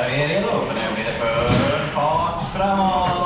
vi är redo för nu blir det full fart framåt.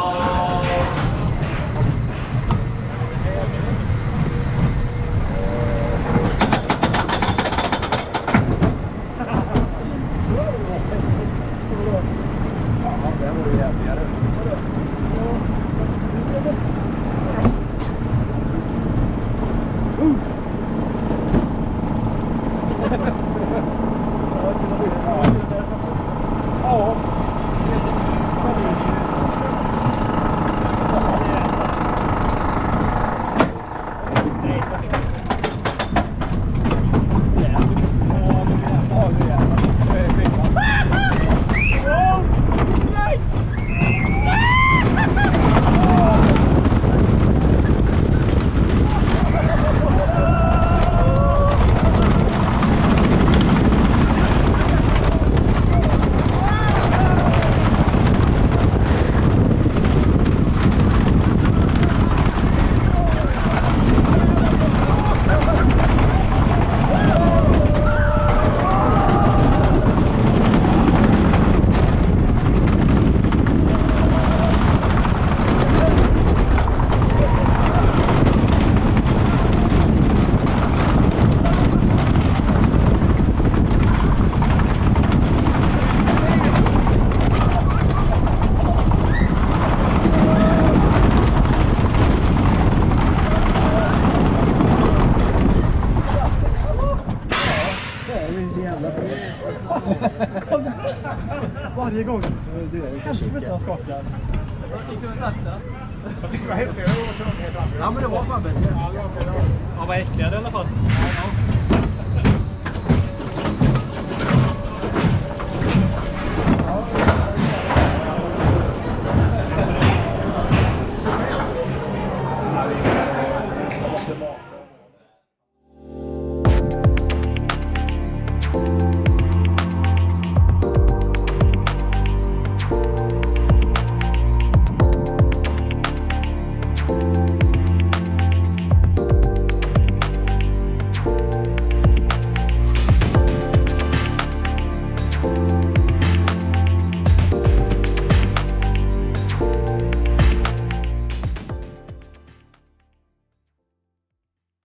Varje gång. Helvete jag skakar. Jag tycker det var häftigt. Ja men det var fan bättre. Ja, vad äckligare i alla fall.